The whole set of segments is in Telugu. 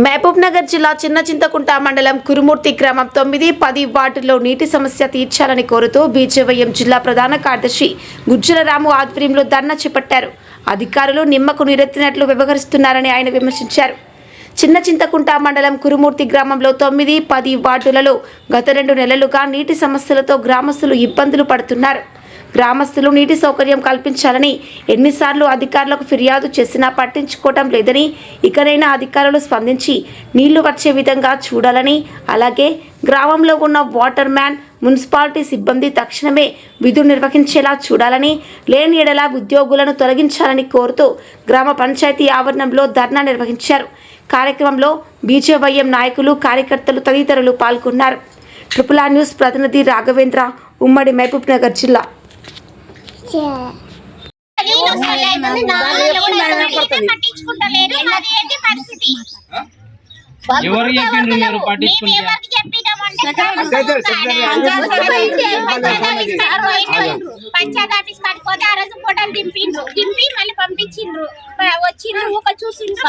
మహబూబ్ నగర్ జిల్లా చిన్న చింతకుంట మండలం కురుమూర్తి గ్రామం 9-10 వార్డుల్లో నీటి సమస్య తీర్చాలని కోరుతూ బీజేవైఎం జిల్లా ప్రధాన కార్యదర్శి గుజ్జల రాము ఆధ్వర్యంలో ధర్నా చేపట్టారు. అధికారులు నిమ్మకు నీరెత్తినట్లు వ్యవహరిస్తున్నారని ఆయన విమర్శించారు. చిన్న చింతకుంట మండలం కురుమూర్తి గ్రామంలో 9-10 వార్డులలో గత 2 నెలలుగా నీటి సమస్యలతో గ్రామస్తులు ఇబ్బందులు పడుతున్నారు. గ్రామస్తులు నీటి సౌకర్యం కల్పించాలని ఎన్నిసార్లు అధికారులకు ఫిర్యాదు చేసినా పట్టించుకోవటం లేదని, ఇకనైనా అధికారులు స్పందించి నీళ్లు వచ్చే విధంగా చూడాలని, అలాగే గ్రామంలో ఉన్న వాటర్ మ్యాన్, మున్సిపాలిటీ సిబ్బంది తక్షణమే విధులు నిర్వహించేలా చూడాలని, లేని ఎడల ఉద్యోగులను తొలగించాలని కోరుతూ గ్రామ పంచాయతీ ఆవరణంలో ధర్నా నిర్వహించారు. కార్యక్రమంలో బీజేవైఎం నాయకులు, కార్యకర్తలు తదితరులు పాల్గొన్నారు. ట్రిపుల్ ఆర్ న్యూస్ ప్రతినిధి రాఘవేంద్ర, ఉమ్మడి మహబూబ్ నగర్ జిల్లా. ఎవరు చెప్పిండ్రు మీరు పట్టించుకుంటే పంచాయత్ ఆఫీస్ కాడిపోతే ఆ రోజు ఫోటోలు దింపి మళ్ళీ పంపించిండ్రు. వచ్చిండ్రు ఊక చూసిండ్రు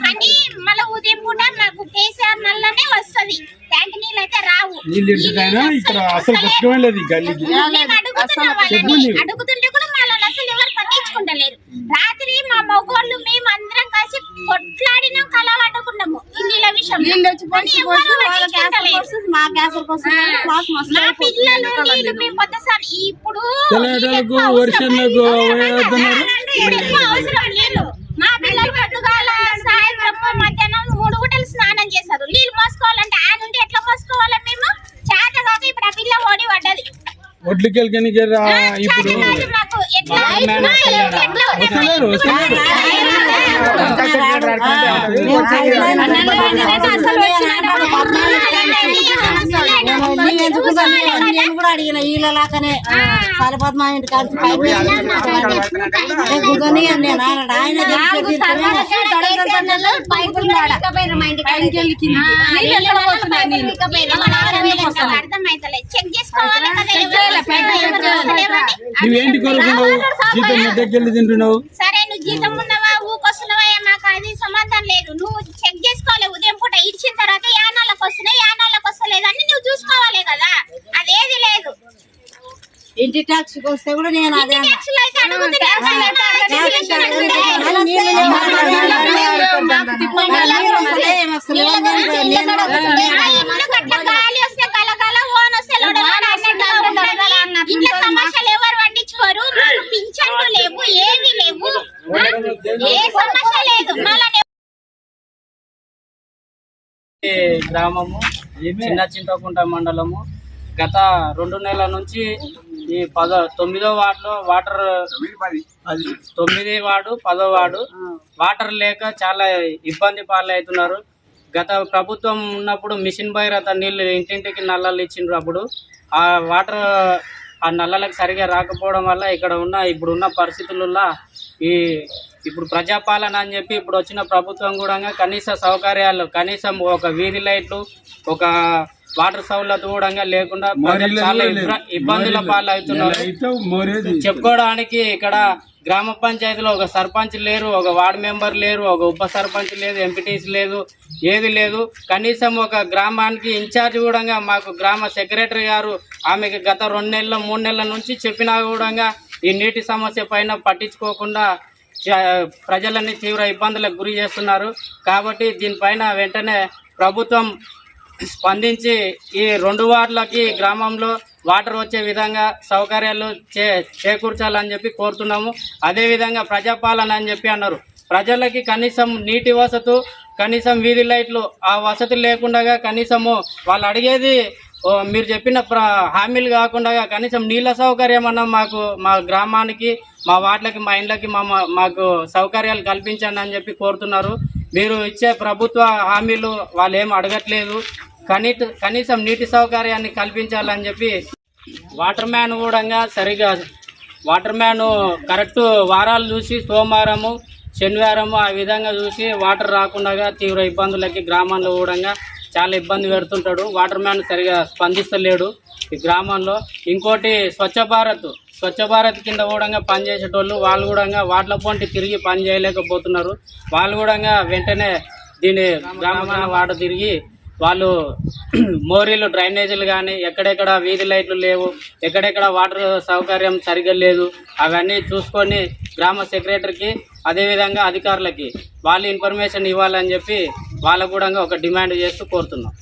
అని మళ్ళీ ఉదయం పూట నాకు కేసీఆర్ నల్లనే వస్తుంది, ట్యాంక్ నీళ్ళు అయితే రావు. అడుగుతుంటే కూడా మళ్ళీ అసలు ఎవరు పట్టించుకుంటలేరు. రాత్రి మా మగోళ్ళు మేము అందరం కలిసి కొట్లాడినాం, కలవట్టుకున్నాము ఈ నీళ్ళ విషయం. మా పిల్లలు నీళ్ళు మేము కొత్తసారి ఇప్పుడు అవసరం నీళ్ళు. మా పిల్లలు పొద్దుగాల సాయంత్రం మధ్యాహ్నం 3 గంటలు స్నానం చేశారు. నీళ్ళు మోసుకోవాలంటే ఆ నుండి ఎట్లా మోసుకోవాలి మేము? చేత కాక ఇప్పుడు ఆ పిల్ల ఓడి పడ్డది. నేను కూడా అడిగిన వీళ్ళలాకనే సరిపోతు మా ఇంటి కలిసి గుదని ఆయన నువ్వేంటి కోరుకున్నావు? జీతం దగ్గరికి తింటున్నావు. సరే నువ్వు జీతం ఉన్నవా ఊకొస్తున్నావా మాకు అది సమాధానం లేదు. నువ్వు చెక్ చేసుకోవాలి. ఉదయం పూట ఇచ్చిన తర్వాత యానాలకు వస్తున్నాయి, యానాలకు వస్తలేదని నువ్వు చూసుకోవాలి కదా. అదేది లేదు. ఇంటి ట్యాక్స్ వస్తే కూడా నేను అదే గాలి వస్తే కలకల, ఓన్ వస్తే ఇంట్లో సమస్యలు ఎవరు పట్టించుకోరు. పింఛన్లు లేవు, ఏమీ లేవు, ఏ సమస్య లేదు. గ్రామము చిన్న చింతకుంట మండలము గత 2 నెలల నుంచి ఈ 9వ వార్డులో వాటర్ 9 వార్డు 10వ వార్డు వాటర్ లేక చాలా ఇబ్బంది పాలవుతున్నారు. గత ప్రభుత్వం ఉన్నప్పుడు మిషన్ భగీరథ నీళ్ళు ఇంటింటికి నల్లలు ఇచ్చిండ్రు. అప్పుడు ఆ వాటర్ ఆ నల్లలకు సరిగా రాకపోవడం వల్ల ఇప్పుడున్న పరిస్థితులలో ఇప్పుడు ప్రజాపాలన అని చెప్పి ఇప్పుడు వచ్చిన ప్రభుత్వం కూడా కనీస సౌకర్యాలు, కనీసం ఒక వీధి లైట్లు, ఒక వాటర్ సౌలత్ కూడా లేకుండా చాలా ఇబ్బందుల పాలవుతున్నారు. చెప్పుకోవడానికి ఇక్కడ గ్రామ పంచాయతీలో ఒక సర్పంచ్ లేరు, ఒక వార్డు మెంబర్ లేరు, ఒక ఉప సర్పంచ్ లేదు, ఎంపీటీసీ లేదు, ఏది లేదు. కనీసం ఒక గ్రామానికి ఇన్ఛార్జ్ కూడా మాకు గ్రామ సెక్రటరీ గారు ఆమెకి గత 2 నెలలు 3 నెలల నుంచి చెప్పినా కూడా ఈ నీటి సమస్య పైన పట్టించుకోకుండా ప్రజలని తీవ్ర ఇబ్బందులకు గురి చేస్తున్నారు. కాబట్టి దీనిపైన వెంటనే ప్రభుత్వం స్పందించి ఈ 2 వార్డులకి గ్రామంలో వాటర్ వచ్చే విధంగా సౌకర్యాలు చేకూర్చాలని చెప్పి కోరుతున్నాము. అదేవిధంగా ప్రజాపాలన అని చెప్పి అన్నారు. ప్రజలకి కనీసం నీటి వసతు, కనీసం వీధి లైట్లు ఆ వసతి లేకుండా కనీసము వాళ్ళు అడిగేది మీరు చెప్పిన హామీలు కాకుండా కనీసం నీళ్ళ సౌకర్యం అన్న మాకు మా గ్రామానికి, మా వార్డులకి, మా ఇండ్లకి మాకు సౌకర్యాలు కల్పించండి అని చెప్పి కోరుతున్నారు. మీరు ఇచ్చే ప్రభుత్వ హామీలు వాళ్ళు ఏం అడగట్లేదు. కనీసం నీటి సౌకర్యాన్ని కల్పించాలని చెప్పి వాటర్ మ్యాన్ కూడా సరిగా కరెక్ట్ వారాలు చూసి సోమవారము శనివారము ఆ విధంగా చూసి వాటర్ రాకుండా తీవ్ర ఇబ్బందులకి గ్రామంలో కూడా చాలా ఇబ్బంది పెడుతుంటాడు. వాటర్ మ్యాన్ సరిగా స్పందిస్తలేడు ఈ గ్రామంలో. ఇంకోటి స్వచ్ఛ భారత్ కింద కూడా పనిచేసేటోళ్ళు వాళ్ళు కూడా వాటిల పొంటి తిరిగి పని చేయలేకపోతున్నారు. వాళ్ళు కూడా వెంటనే దీని గ్రామ వార్డు తిరిగి వాళ్ళు మోరీలు డ్రైనేజీలు కానీ ఎక్కడెక్కడ వీధి లైట్లు లేవు, ఎక్కడెక్కడ వాటర్ సౌకర్యం సరిగ్గా లేదు, అవన్నీ చూసుకొని గ్రామ సెక్రటరీకి అదేవిధంగా అధికారులకి వాళ్ళు ఇన్ఫర్మేషన్ ఇవ్వాలని చెప్పి వాళ్ళకు కూడా ఒక డిమాండ్ చేస్తూ కోరుతున్నాం.